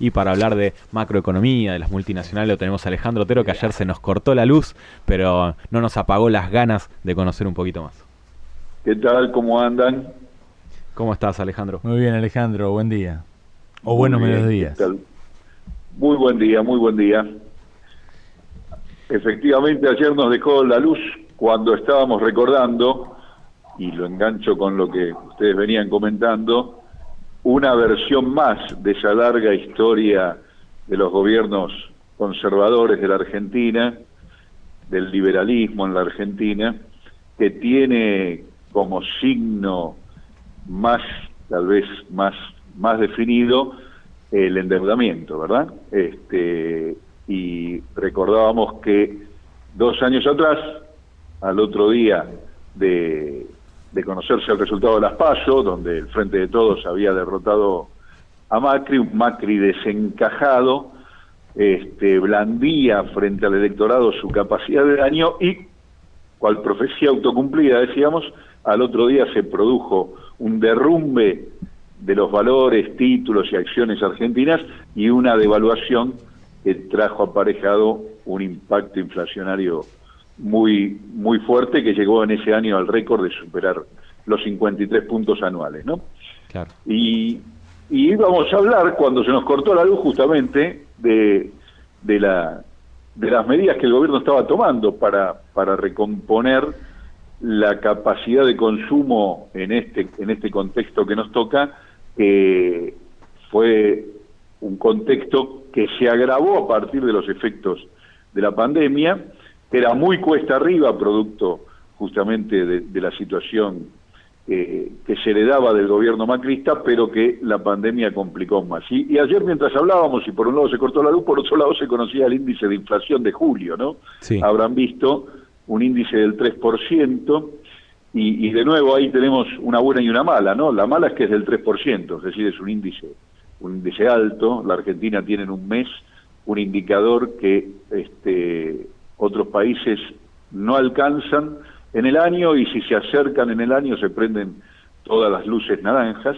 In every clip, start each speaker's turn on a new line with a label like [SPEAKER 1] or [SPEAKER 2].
[SPEAKER 1] y para hablar de macroeconomía, de las multinacionales, lo tenemos a Alejandro Otero, que ayer se nos cortó la luz, pero no nos apagó las ganas de conocer un poquito más.
[SPEAKER 2] ¿Qué tal? ¿Cómo andan?
[SPEAKER 1] ¿Cómo estás, Alejandro?
[SPEAKER 3] Muy bien, Alejandro, buen día. O
[SPEAKER 2] Muy
[SPEAKER 3] buenos
[SPEAKER 2] bien, ¿qué
[SPEAKER 3] mediodías.
[SPEAKER 2] tal? Muy buen día, muy buen día. Efectivamente, ayer nos dejó la luz cuando estábamos recordando, y lo engancho con lo que ustedes venían comentando, una versión más de esa larga historia de los gobiernos conservadores de la Argentina, del liberalismo en la Argentina, que tiene como signo más, tal vez más definido, el endeudamiento, ¿verdad? Y recordábamos que 2 años atrás, al otro día de conocerse el resultado de las PASO, donde el Frente de Todos había derrotado a Macri, un Macri desencajado, blandía frente al electorado su capacidad de daño y, cual profecía autocumplida, decíamos, al otro día se produjo un derrumbe de los valores, títulos y acciones argentinas y una devaluación que trajo aparejado un impacto inflacionario muy fuerte, que llegó en ese año al récord de superar los 53 puntos anuales, ¿no?
[SPEAKER 1] Claro.
[SPEAKER 2] Y íbamos a hablar, cuando se nos cortó la luz, justamente de las medidas que el gobierno estaba tomando para recomponer la capacidad de consumo en este contexto que nos toca, que fue un contexto que se agravó a partir de los efectos de la pandemia, que era muy cuesta arriba, producto justamente de la situación que se heredaba del gobierno macrista, pero que la pandemia complicó más. Y ayer, mientras hablábamos, y por un lado se cortó la luz, por otro lado se conocía el índice de inflación de julio, ¿no?
[SPEAKER 1] Sí.
[SPEAKER 2] Habrán visto un índice del 3%, y de nuevo ahí tenemos una buena y una mala, ¿no? La mala es que es del 3%, es decir, es un índice alto. La Argentina tiene en un mes un indicador que otros países no alcanzan en el año, y si se acercan en el año se prenden todas las luces naranjas.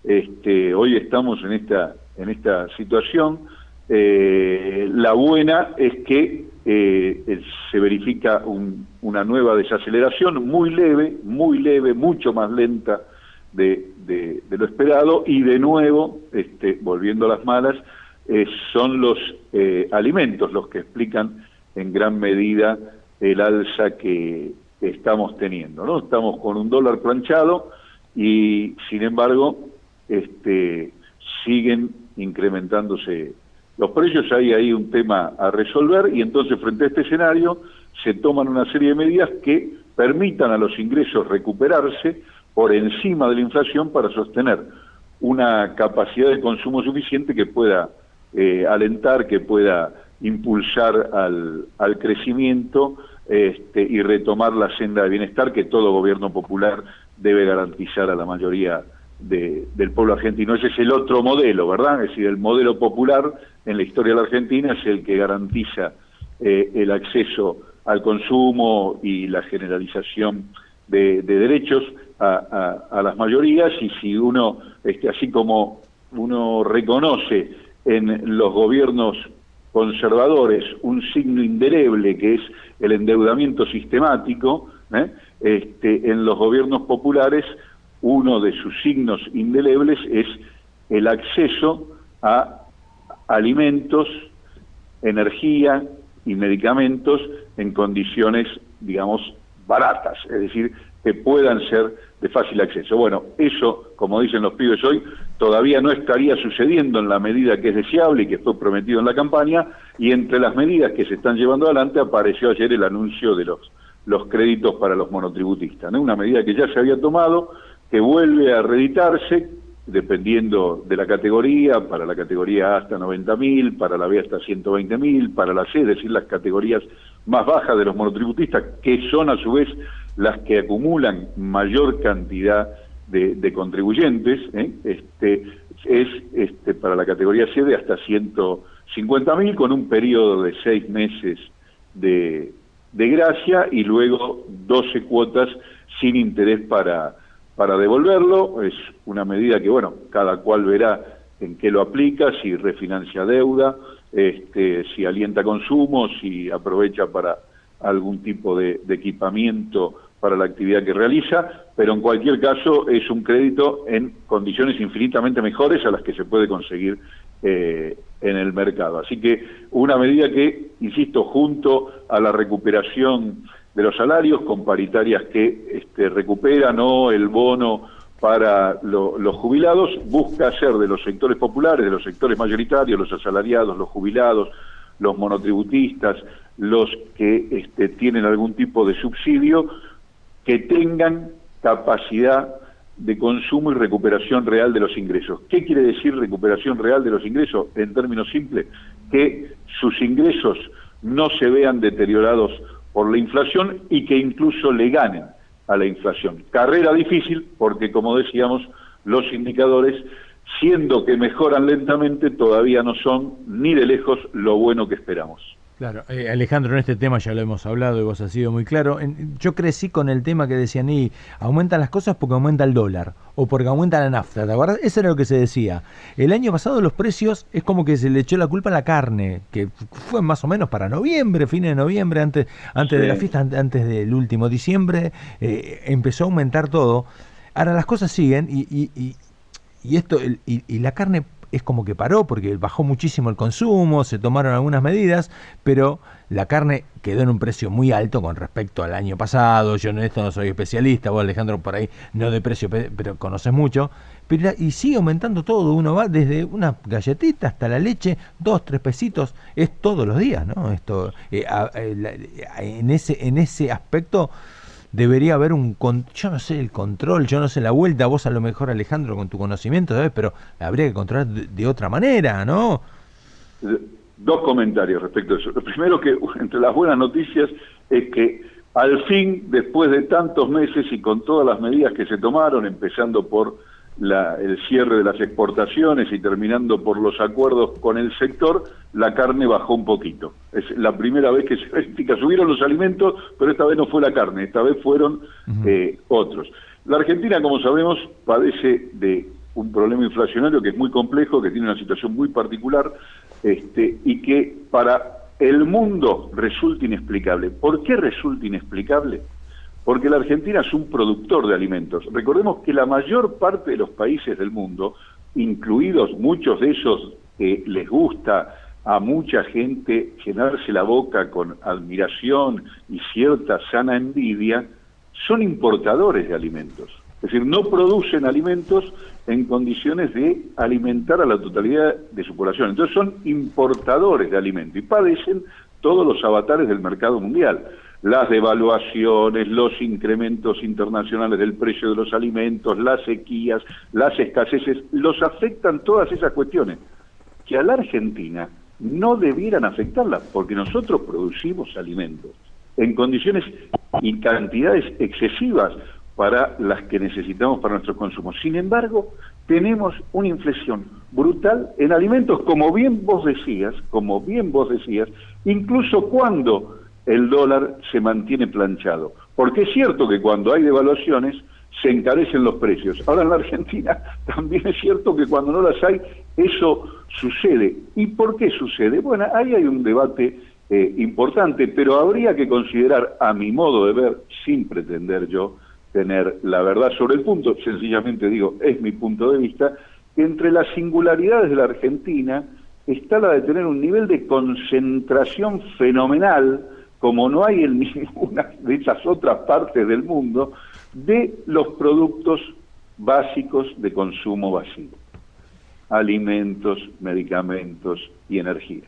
[SPEAKER 2] Hoy estamos en esta situación. La buena es que se verifica una nueva desaceleración muy leve, mucho más lenta de lo esperado, y de nuevo, volviendo a las malas, son los alimentos los que explican en gran medida el alza que estamos teniendo, ¿no? Estamos con un dólar planchado y, sin embargo, siguen incrementándose los precios. Hay ahí un tema a resolver, y entonces, frente a este escenario, se toman una serie de medidas que permitan a los ingresos recuperarse por encima de la inflación para sostener una capacidad de consumo suficiente que pueda alentar, que pueda impulsar al crecimiento y retomar la senda de bienestar que todo gobierno popular debe garantizar a la mayoría del pueblo argentino. Ese es el otro modelo, ¿verdad? Es decir, el modelo popular en la historia de la Argentina es el que garantiza el acceso al consumo y la generalización de derechos a las mayorías. Y si uno, así como uno reconoce en los gobiernos conservadores un signo indeleble que es el endeudamiento sistemático, en los gobiernos populares uno de sus signos indelebles es el acceso a alimentos, energía y medicamentos en condiciones, digamos, baratas, es decir, que puedan ser de fácil acceso. Bueno, eso, como dicen los pibes hoy, todavía no estaría sucediendo en la medida que es deseable y que fue prometido en la campaña, y entre las medidas que se están llevando adelante apareció ayer el anuncio de los créditos para los monotributistas, ¿no? Una medida que ya se había tomado, que vuelve a reeditarse, dependiendo de la categoría, para la categoría A hasta 90.000, para la B hasta 120.000, para la C, es decir, las categorías más bajas de los monotributistas, que son a su vez las que acumulan mayor cantidad de contribuyentes, para la categoría C de hasta 150.000, con un periodo de 6 meses de gracia, y luego 12 cuotas sin interés para devolverlo. Es una medida que, bueno, cada cual verá en qué lo aplica, si refinancia deuda, si alienta consumo, si aprovecha para algún tipo de equipamiento para la actividad que realiza, pero en cualquier caso es un crédito en condiciones infinitamente mejores a las que se puede conseguir en el mercado. Así que una medida que, insisto, junto a la recuperación de los salarios, con paritarias que recuperan el bono para los jubilados, busca hacer de los sectores populares, de los sectores mayoritarios, los asalariados, los jubilados, los monotributistas, los que tienen algún tipo de subsidio, que tengan capacidad de consumo y recuperación real de los ingresos. ¿Qué quiere decir recuperación real de los ingresos? En términos simples, que sus ingresos no se vean deteriorados por la inflación y que incluso le ganen a la inflación. Carrera difícil porque, como decíamos, los indicadores, siendo que mejoran lentamente, todavía no son ni de lejos lo bueno que esperamos.
[SPEAKER 3] Claro, Alejandro, en este tema ya lo hemos hablado y vos has sido muy claro. Yo crecí con el tema que decían, aumentan las cosas porque aumenta el dólar o porque aumenta la nafta, ¿te acuerdas? Eso era lo que se decía. El año pasado los precios es como que se le echó la culpa a la carne, que fue más o menos para noviembre, fines de noviembre, antes sí, de la fiesta, antes del último diciembre, empezó a aumentar todo. Ahora las cosas siguen y la carne es como que paró porque bajó muchísimo el consumo, se tomaron algunas medidas, pero la carne quedó en un precio muy alto con respecto al año pasado. Yo en esto no soy especialista, vos, Alejandro, por ahí no de precio, pero conoces mucho, y sigue aumentando todo. Uno va desde una galletita hasta la leche, 2, 3 pesitos, es todos los días, ¿no? Esto en ese aspecto debería haber yo no sé el control, yo no sé la vuelta, vos a lo mejor, Alejandro, con tu conocimiento, ¿sabes? Pero habría que controlar de otra manera, ¿no?
[SPEAKER 2] Dos comentarios respecto a eso. Lo primero, que entre las buenas noticias es que al fin, después de tantos meses y con todas las medidas que se tomaron, empezando por el cierre de las exportaciones y terminando por los acuerdos con el sector, la carne bajó un poquito. Es la primera vez que se verifica. Subieron los alimentos, pero esta vez no fue la carne, esta vez fueron otros. La Argentina, como sabemos, padece de un problema inflacionario que es muy complejo, que tiene una situación muy particular, y que para el mundo resulta inexplicable. ¿Por qué resulta inexplicable? Porque la Argentina es un productor de alimentos. Recordemos que la mayor parte de los países del mundo, incluidos muchos de esos que les gusta a mucha gente llenarse la boca con admiración y cierta sana envidia, son importadores de alimentos. Es decir, no producen alimentos en condiciones de alimentar a la totalidad de su población. Entonces son importadores de alimentos y padecen todos los avatares del mercado mundial. Las devaluaciones, los incrementos internacionales del precio de los alimentos, las sequías, las escaseces, los afectan todas esas cuestiones, que a la Argentina no debieran afectarla, porque nosotros producimos alimentos en condiciones y cantidades excesivas para las que necesitamos para nuestro consumo. Sin embargo, tenemos una inflación brutal en alimentos, como bien vos decías, incluso cuando el dólar se mantiene planchado. Porque es cierto que cuando hay devaluaciones se encarecen los precios. Ahora en la Argentina también es cierto que cuando no las hay, eso sucede. ¿Y por qué sucede? Bueno, ahí hay un debate importante, pero habría que considerar, a mi modo de ver, sin pretender yo tener la verdad sobre el punto, sencillamente digo, es mi punto de vista, que entre las singularidades de la Argentina está la de tener un nivel de concentración fenomenal, como no hay en ninguna de esas otras partes del mundo, de los productos básicos de consumo básico: alimentos, medicamentos y energía.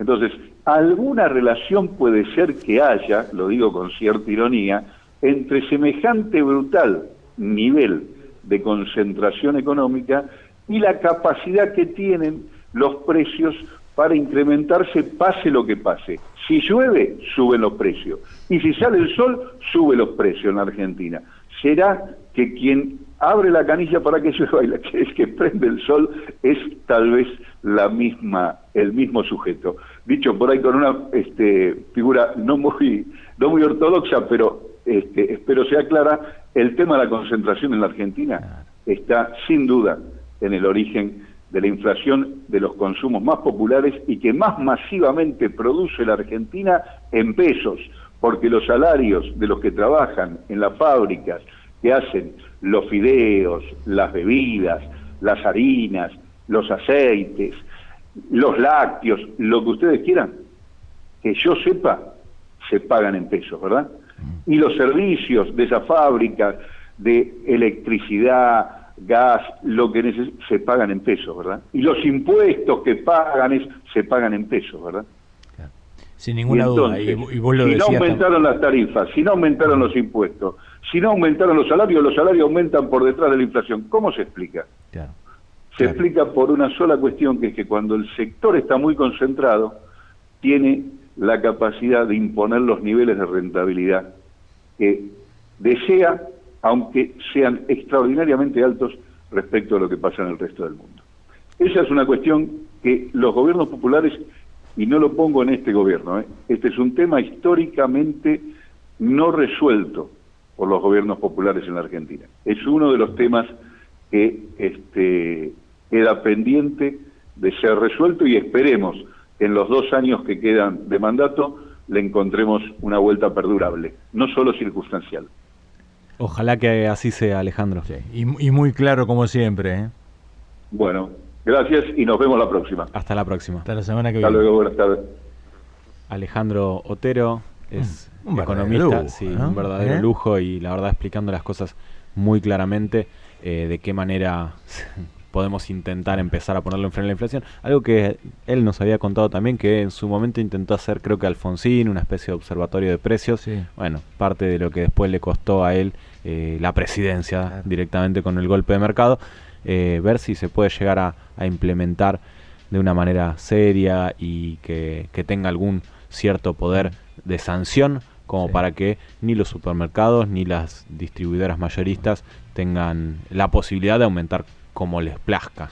[SPEAKER 2] Entonces, alguna relación puede ser que haya, lo digo con cierta ironía, entre semejante brutal nivel de concentración económica y la capacidad que tienen los precios para incrementarse pase lo que pase. Si llueve, suben los precios. Y si sale el sol, sube los precios en la Argentina. ¿Será que quien abre la canilla para que llueva y la que es que prende el sol es tal vez el mismo sujeto? Dicho por ahí con una figura no muy ortodoxa, pero espero sea clara, el tema de la concentración en la Argentina está sin duda en el origen de la inflación de los consumos más populares y que más masivamente produce la Argentina en pesos, porque los salarios de los que trabajan en las fábricas que hacen los fideos, las bebidas, las harinas, los aceites, los lácteos, lo que ustedes quieran, que yo sepa, se pagan en pesos, ¿verdad? Y los servicios de esa fábrica de electricidad, gas, lo que se pagan en pesos, ¿verdad? Y los impuestos que pagan se pagan en pesos, ¿verdad?
[SPEAKER 3] Sin ninguna duda. Y vos lo
[SPEAKER 2] si
[SPEAKER 3] decías,
[SPEAKER 2] no aumentaron las tarifas, si no aumentaron los impuestos, si no aumentaron los salarios aumentan por detrás de la inflación. ¿Cómo se explica?
[SPEAKER 3] Claro.
[SPEAKER 2] Se explica por una sola cuestión, que es que cuando el sector está muy concentrado, tiene la capacidad de imponer los niveles de rentabilidad que desea, aunque sean extraordinariamente altos respecto a lo que pasa en el resto del mundo. Esa es una cuestión que los gobiernos populares, y no lo pongo en este gobierno, este es un tema históricamente no resuelto por los gobiernos populares en la Argentina. Es uno de los temas que queda pendiente de ser resuelto, y esperemos que en los 2 años que quedan de mandato le encontremos una vuelta perdurable, no solo circunstancial.
[SPEAKER 1] Ojalá que así sea, Alejandro.
[SPEAKER 3] Sí. Y muy claro como siempre.
[SPEAKER 2] Bueno, gracias y nos vemos la próxima.
[SPEAKER 1] Hasta la próxima.
[SPEAKER 3] Hasta la semana que
[SPEAKER 2] viene. Hasta luego, buenas tardes.
[SPEAKER 1] Alejandro Otero es
[SPEAKER 3] un
[SPEAKER 1] economista,
[SPEAKER 3] lujo,
[SPEAKER 1] sí,
[SPEAKER 3] ¿no?
[SPEAKER 1] un verdadero lujo, y la verdad explicando las cosas muy claramente, de qué manera podemos intentar empezar a ponerlo en freno a la inflación. Algo que él nos había contado también, que en su momento intentó hacer, creo que Alfonsín, una especie de observatorio de precios.
[SPEAKER 3] Sí.
[SPEAKER 1] Bueno, parte de lo que después le costó a él la presidencia, directamente con el golpe de mercado. Ver si se puede llegar a implementar de una manera seria y que tenga algún cierto poder de sanción, como para que ni los supermercados ni las distribuidoras mayoristas tengan la posibilidad de aumentar como les plazca.